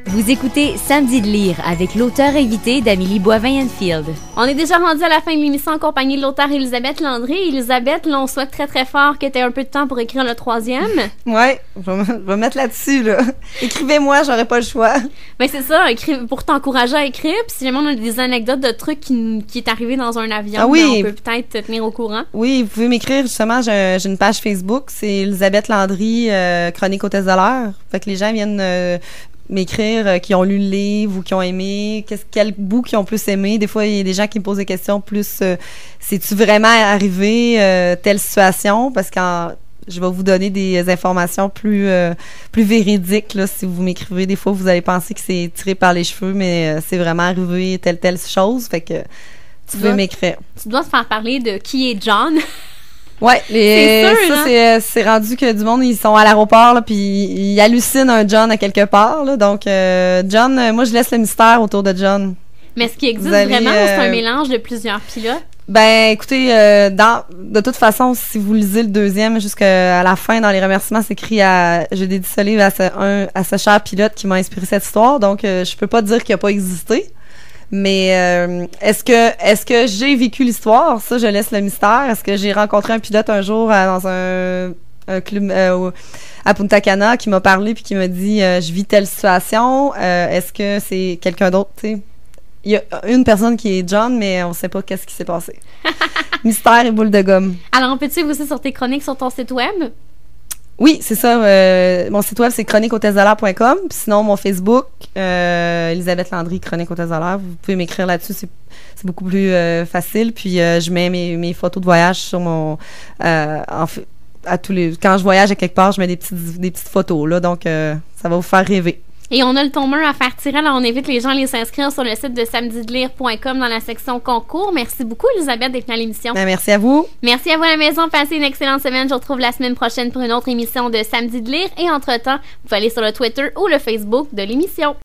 Vous écoutez Samedi de lire avec l'auteur invité d'Amélie Boivin-Enfield. On est déjà rendu à la fin de l'émission en compagnie de l'auteure Elisabeth Landry. Elisabeth, là, on souhaite très très fort que tu aies un peu de temps pour écrire le 3e. Ouais, je vais mettre là-dessus, là. Écrivez-moi, j'aurai pas le choix. Ben c'est ça, pour t'encourager à écrire. Puis si jamais on a des anecdotes de trucs qui est arrivé dans un avion, ah oui. ben, on peut peut-être te tenir au courant. Oui, vous pouvez m'écrire, justement, j'ai une page Facebook, c'est Elisabeth Landry, Chronique hôtesse de l'air. Fait que les gens viennent m'écrire qui ont lu le livre ou qui ont aimé, quel bout qu'ils ont plus aimé. Des fois, il y a des gens qui me posent des questions plus c'est-tu vraiment arrivé telle situation? Parce que je vais vous donner des informations plus véridiques là, si vous m'écrivez. Des fois, vous allez penser que c'est tiré par les cheveux, mais c'est vraiment arrivé telle chose. Fait que tu peux m'écrire. Tu dois te faire parler de qui est John. Ouais, c'est rendu que du monde, ils sont à l'aéroport, là, puis ils hallucinent un John à quelque part, là. Donc, John, moi, je laisse le mystère autour de John. Mais est-ce qu'il existe vraiment ou c'est un mélange de plusieurs pilotes? Ben, écoutez, de toute façon, si vous lisez le 2e jusqu'à la fin, dans les remerciements, c'est écrit j'ai dédié ce livre à ce cher pilote qui m'a inspiré cette histoire. Donc, je peux pas dire qu'il a pas existé. Mais est-ce que j'ai vécu l'histoire? Ça, je laisse le mystère. Est-ce que j'ai rencontré un pilote un jour dans un club à Punta Cana qui m'a parlé puis qui m'a dit je vis telle situation? Est-ce que c'est quelqu'un d'autre? Tu sais, il y a une personne qui est John, mais on sait pas qu'est-ce qui s'est passé. Mystère et boule de gomme. Alors, on peut te suivre aussi sur tes chroniques sur ton site web? Oui, c'est ça. Mon site web, c'est chroniquehôtesse-de-l'air.com. Puis sinon, mon Facebook, Elisabeth Landry, Chronique hôtesse de l'air. Vous pouvez m'écrire là-dessus. C'est beaucoup plus facile. Puis je mets mes photos de voyage sur mon... quand je voyage à quelque part, je mets des petites photos. Là, donc, ça va vous faire rêver. Et on a le tome 1 à faire tirer. Alors, on invite les gens à aller s'inscrire sur le site de samedidelire.com dans la section concours. Merci beaucoup, Elisabeth, d'être venue à l'émission. Ben, merci à vous. Merci à vous à la maison. Passez une excellente semaine. Je vous retrouve la semaine prochaine pour une autre émission de Samedi de lire. Et entre-temps, vous pouvez aller sur le Twitter ou le Facebook de l'émission.